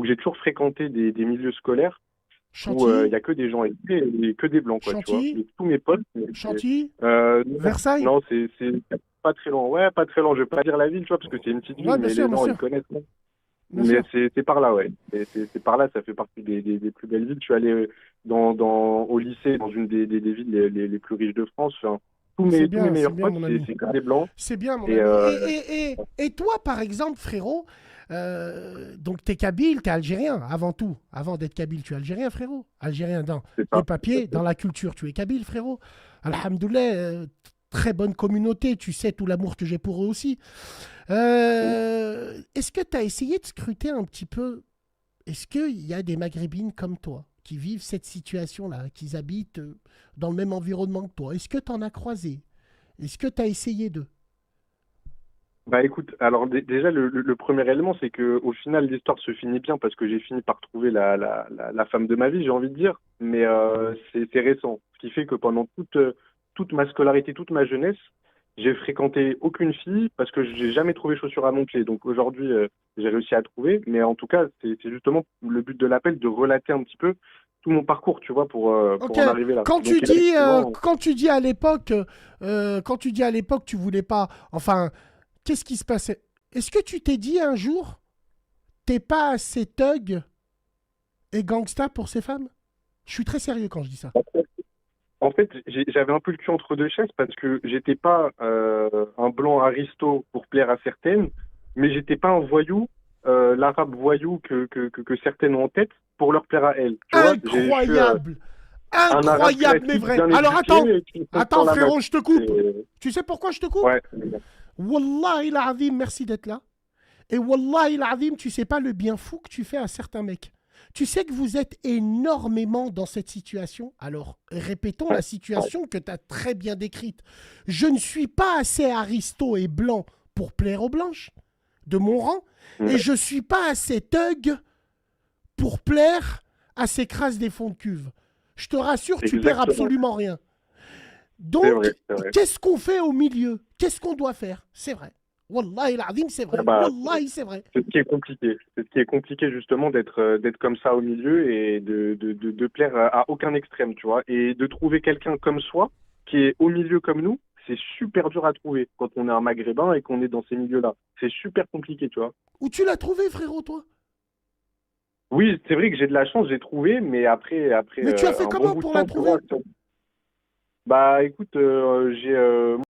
j'ai toujours fréquenté des milieux scolaires où il Chantilly, y a que des gens aisés et que des blancs, quoi, tu vois. Chantilly, Et tous mes potes, Chantilly, non, Versailles. non, c'est pas très loin. Ouais, pas très loin. Je vais pas dire la ville, tu vois, parce que c'est une petite ville, Ouais, bien mais sûr, les bien gens, ils sûr, connaissent, hein. bien Mais sûr. c'est par là, ouais. C'est par là, ça fait partie des plus belles villes. Je suis allé au lycée, dans une des villes les plus riches de France. Enfin, tous mes C'est meilleurs bien, potes, mon ami. c'est que des blancs. C'est bien, mon Et ami. Et toi, par exemple, frérot, donc t'es Kabyle, t'es Algérien, avant tout. Avant d'être Kabyle, tu es Algérien, frérot. Algérien dans c'est les ça. Tout à papiers, fait. dans la culture, tu es Kabyle, frérot. Alhamdoulilah, très bonne communauté, tu sais tout l'amour que j'ai pour eux aussi. Est-ce que tu as essayé de scruter un petit peu? Est-ce qu'il y a des Maghrébines comme toi qui vivent cette situation-là, qui habitent dans le même environnement que toi? Est-ce que tu en as croisé? Est-ce que tu as essayé de? Bah écoute, alors déjà le premier élément, c'est que au final l'histoire se finit bien parce que j'ai fini par trouver la femme de ma vie, j'ai envie de dire, mais c'est récent, ce qui fait que pendant toute ma scolarité, toute ma jeunesse, j'ai fréquenté aucune fille parce que j'ai jamais trouvé chaussure à mon pied. Donc aujourd'hui, j'ai réussi à trouver, mais en tout cas, c'est justement le but de l'appel de relater un petit peu tout mon parcours, tu vois, Ok. pour en arriver là. Donc effectivement, Quand tu dis à l'époque, quand tu dis à l'époque, tu voulais pas. Enfin, qu'est-ce qui se passait? Est-ce que tu t'es dit un jour, t'es pas assez thug et gangsta pour ces femmes? Je suis très sérieux quand je dis ça. en fait, j'avais un peu le cul entre deux chaises parce que j'étais pas un blanc aristo pour plaire à certaines, mais j'étais pas un voyou, l'arabe voyou que certaines ont en tête pour leur plaire à elles. Tu vois, je suis Incroyable! un arabe Incroyable, mais classique, vrai. bien Alors éduqué attends, et qui attends comprend la meuf. frérot, je te coupe. Tu sais pourquoi je te coupe? Ouais, Wallahi l'azim, merci d'être là. Et Wallahi l'azim, tu sais pas le bien fou que tu fais à certains mecs. Tu sais que vous êtes énormément dans cette situation. Alors, répétons la ouais, situation que tu as très bien décrite. Je ne suis pas assez aristo et blanc pour plaire aux blanches de mon rang, et ouais. je ne suis pas assez thug pour plaire à ces crasses des fonds de cuve. Je te rassure, tu perds Exactement. absolument rien. C'est Donc, vrai, c'est vrai. qu'est-ce qu'on fait au milieu? Qu'est-ce qu'on doit faire? C'est vrai. Wallahi l'azim, c'est Ah vrai. bah, Wallahi, c'est vrai. c'est ce qui est compliqué. C'est ce qui est compliqué justement d'être comme ça au milieu et de plaire à aucun extrême, tu vois. Et de trouver quelqu'un comme soi, qui est au milieu comme nous, c'est super dur à trouver quand on est un maghrébin et qu'on est dans ces milieux-là. C'est super compliqué, tu vois. Où tu l'as trouvé, frérot, toi? Oui, c'est vrai que j'ai de la chance, j'ai trouvé, mais après Mais tu as fait un bon comment bout de pour la temps, tu trouver? vois. Bah écoute, j'ai